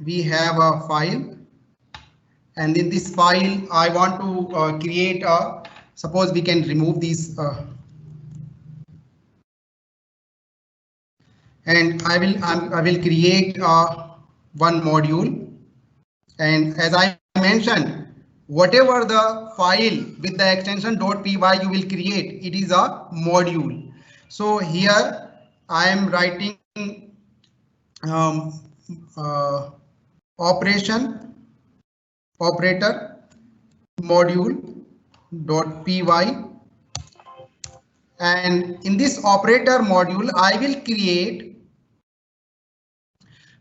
we have a file, and in this file I want to create a, suppose we can remove these and I will create one module, and as I mentioned, whatever the file with the extension .py you will create, it is a module. So here I am writing um, uh, operator module.py, and in this operator module I will create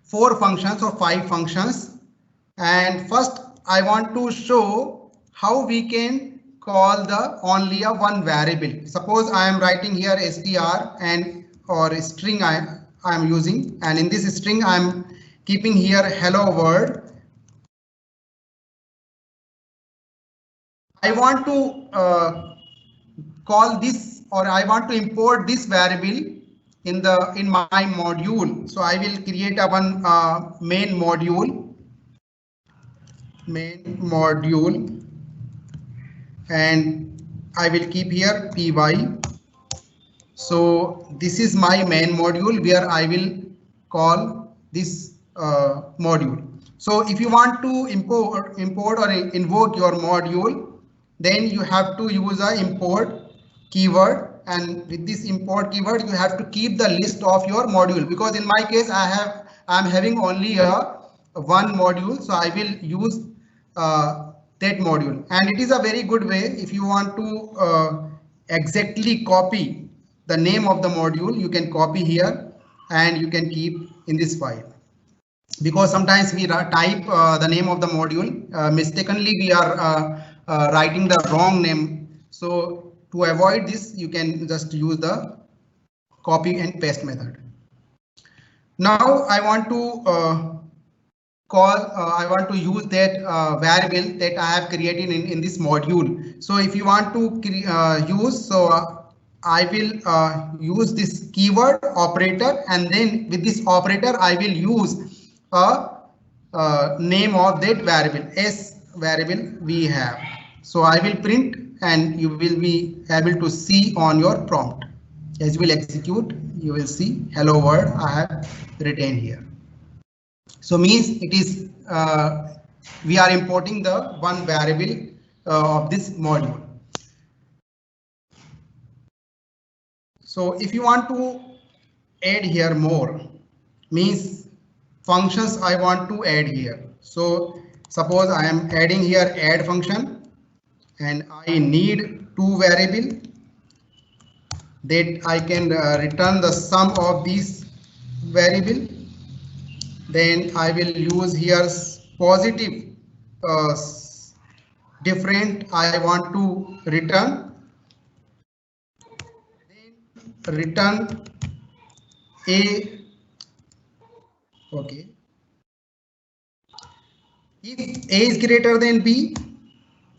4 functions or 5 functions. And first I want to show how we can call the only a one variable. Suppose I am writing here str and or string I am using, and in this string I am keeping here hello world. I want to call this, or I want to import this variable in my module. So I will create a one main module, and I will keep here py. So this is my main module where I will call this module. So if you want to import or invoke your module, then you have to use a import keyword, and with this import keyword you have to keep the list of your module, because in my case I'm having only a one module, so I will use that module. And it is a very good way if you want to exactly copy the name of the module, you can copy here and you can keep in this file, because sometimes we type the name of the module mistakenly, we are writing the wrong name. So to avoid this, you can just use the copy and paste method. Now I want to I want to use that variable that I have created in this module. So if you want to use, so I will use this keyword operator, and then with this operator I will use a name of that variable, s variable we have. So I will print, and you will be able to see on your prompt. As you will execute, you will see hello world I have written here. So means it is we are importing the one variable of this module. So if you want to add here more, means functions I want to add here. So suppose I am adding here add function, and I need 2 variable that I can return the sum of these variable. Then I will use here positive different I want to return. Then return a. Okay. If a is greater than b,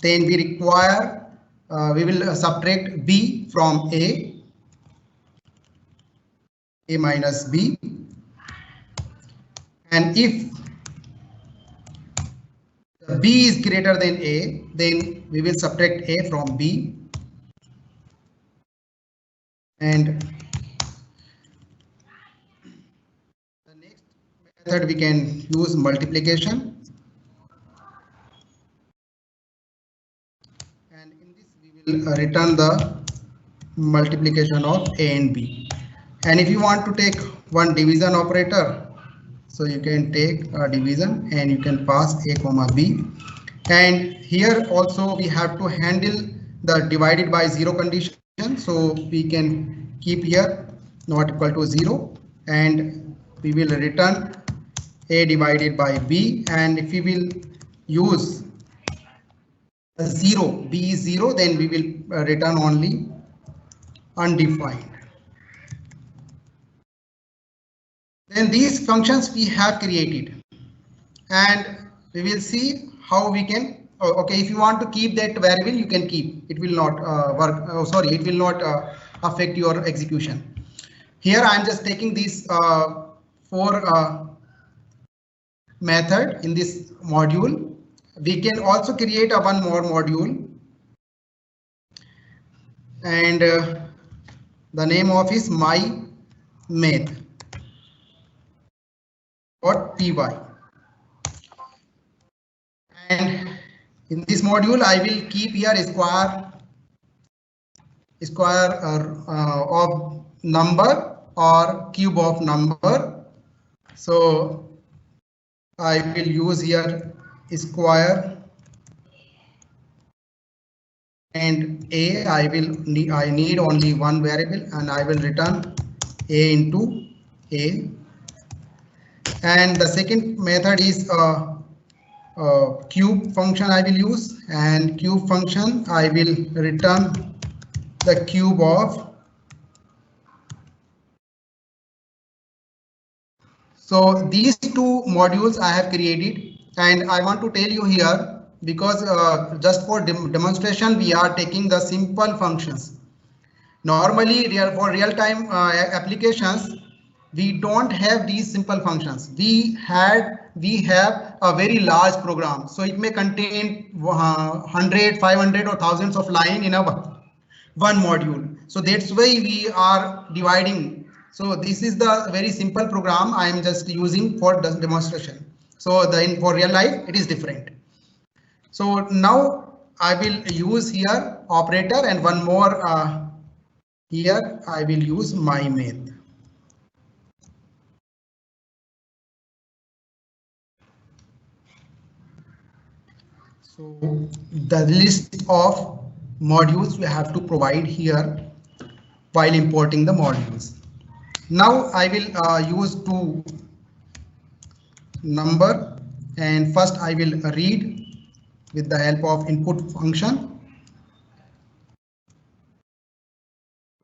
then we require we will subtract b from a minus b, and if b is greater than a, then we will subtract a from b, and the next method we can use multiplication, and in this we will return the multiplication of a and b. And if you want to take one division operator, so you can take a division and you can pass a comma b, and here also we have to handle the divided by 0 condition, so we can keep here not equal to 0, and we will return a divided by b, and if we will use 0, b is 0, then we will return only undefined. Then these functions we have created, and we will see how we can. Okay, if you want to keep that variable, you can keep. It will not work. Oh, sorry, it will not affect your execution. Here I am just taking these 4 method in this module. We can also create a one more module, and the name of is my math .py, and in this module I will keep here square of number or cube of number. So I will use here square, and I need only one variable, and I will return a into a. And the second method is cube function I will use, and cube function I will return the cube of. So these two modules I have created, and I want to tell you here, because just for demonstration we are taking the simple functions. Normally for real-time applications we don't have these simple functions. We have a very large program, so it may contain 100, 500 or thousands of lines in a one module. So that's why we are dividing. So this is the very simple program I am just using for the demonstration. So for real life it is different. So now I will use here operator, and one more here I will use my math. So the list of modules we have to provide here while importing the modules. Now I will use two number, and first I will read with the help of input function,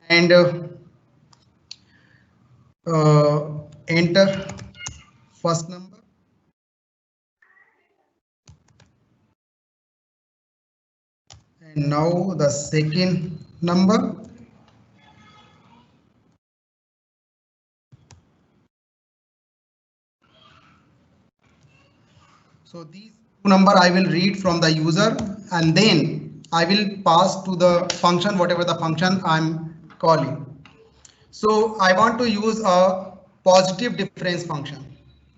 and enter first number, and now the second number. So these two number I will read from the user, and then I will pass to the function, whatever the function I'm calling. So I want to use a positive difference function,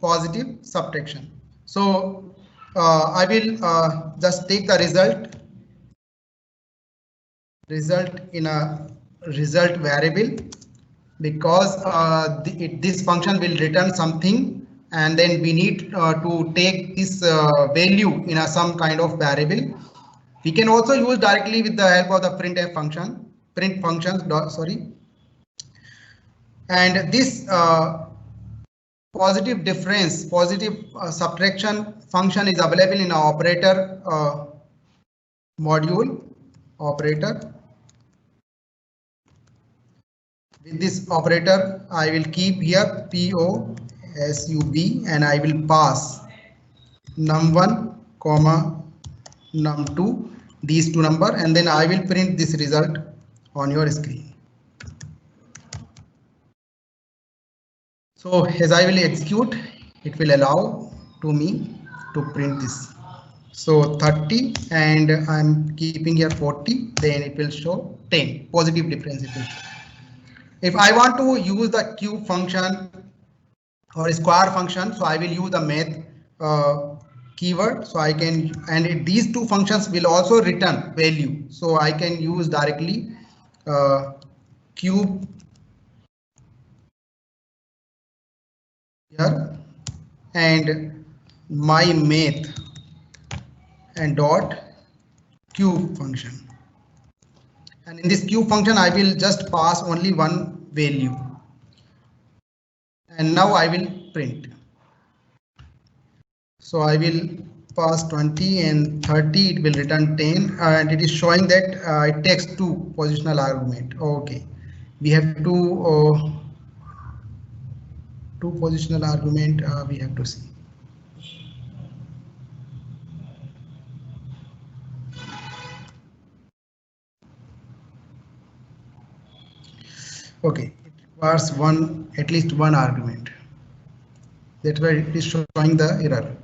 positive subtraction. So I will just take the result in a result variable, because this function will return something, and then we need to take this value in some kind of variable. We can also use directly with the help of the printf function, and this positive difference, positive subtraction function is available in our operator module operator. With this operator I will keep here POSUB, and I will pass num1 comma num2, these two number, and then I will print this result on your screen. So as I will execute, it will allow to me to print this. So 30, and I'm keeping here 40, then it will show 10, positive difference it will show. If I want to use the cube function or square function, so I will use the math keyword. So I can, and these two functions will also return value. So I can use directly cube here and my math and dot cube function. And in this cube function, I will just pass only one value. And now I will print. So I will pass 20 and 30, it will return 10, and it is showing that it takes two positional argument. Okay, we have two positional argument we have to see. Okay, it requires at least one argument. That's why it is showing the error.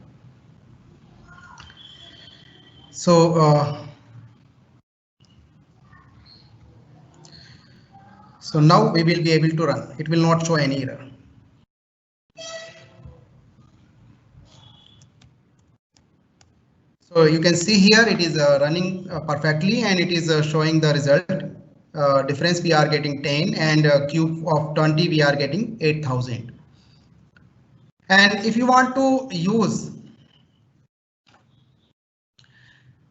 So now we will be able to run. It will not show any error. So you can see here it is running perfectly, and it is showing the result. Difference we are getting 10, and cube of 20 we are getting 8,000. And if you want to use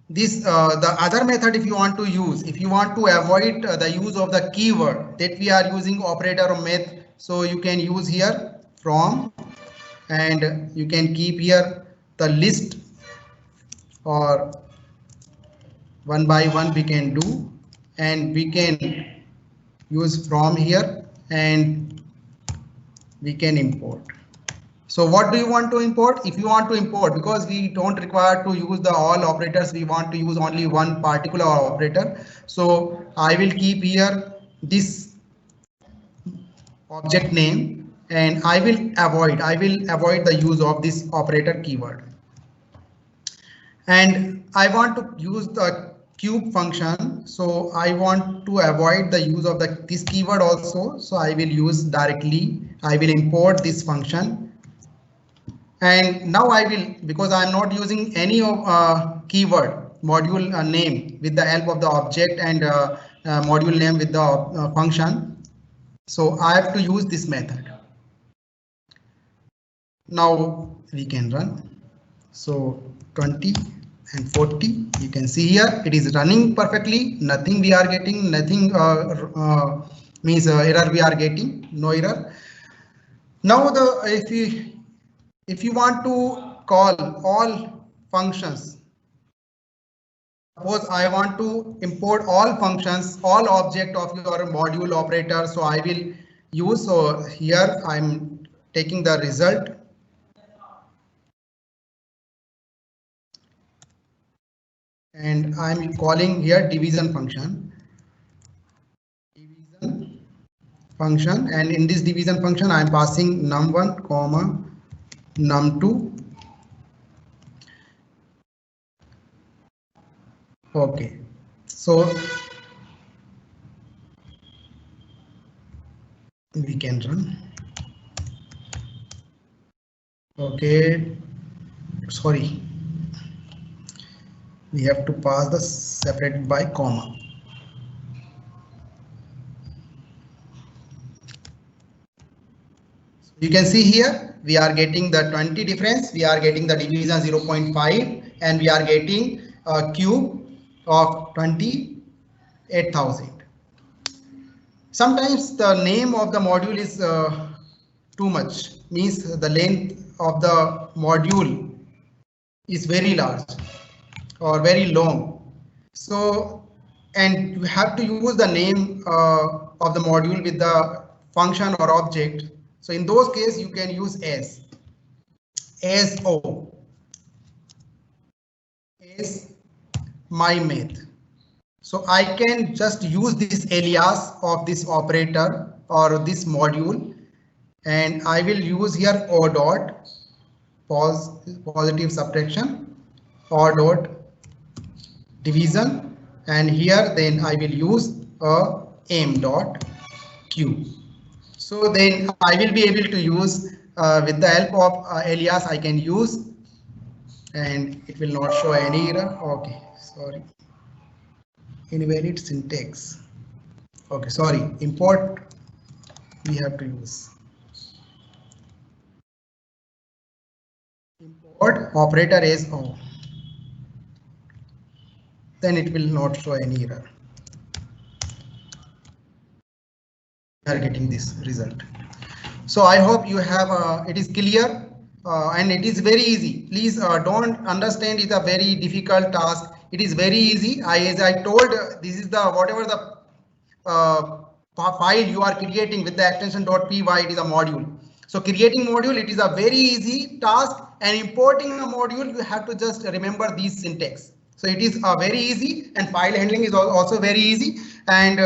this, the other method, if you want to avoid the use of the keyword that we are using operator or math, so you can use here from, and you can keep here the list, or one by one we can do, and we can use from here, and we can import. So what do you want to import? If you want to import, because we don't require to use the all operators, we want to use only one particular operator. So I will keep here this object name, and I will avoid the use of this operator keyword. And I want to use the cube function, so I want to avoid the use of this keyword also. So I will use directly, I will import this function. And now I will, because I am not using any of keyword module name with the help of the object, and module name with the function. So I have to use this method. Now we can run. So 20 and 40, you can see here it is running perfectly. Nothing we are getting, nothing means error we are getting, no error. Now if you want to call all functions, suppose I want to import all functions, all object of your module operator, so I will use, so here I'm taking the result, and I'm calling here division function, and in this division function I'm passing num1 comma num2. Okay, so we can run. Okay, sorry, we have to pass the separated by comma. You can see here we are getting the 20 difference, we are getting the division 0.5, and we are getting a cube of 28,000. Sometimes the name of the module is too much, means the length of the module is very large or very long. So, and you have to use the name of the module with the function or object. So in those cases you can use as my math. So I can just use this alias of this operator or this module, and I will use here O dot positive subtraction, O dot division, and here then I will use a m dot q. So then I will be able to use with the help of alias I can use, and it will not show any error. Okay, sorry, invalid syntax. Okay, sorry, import we have to use. Import operator as O. Then it will not show any error. We are getting this result. So I hope you have it is clear, and it is very easy. Please don't understand it's a very difficult task. It is very easy. As I told, this is the whatever the file you are creating with the extension .py, it is a module. So creating module, it is a very easy task, and importing a module, you have to just remember these syntax. So it is very easy, and file handling is also very easy, and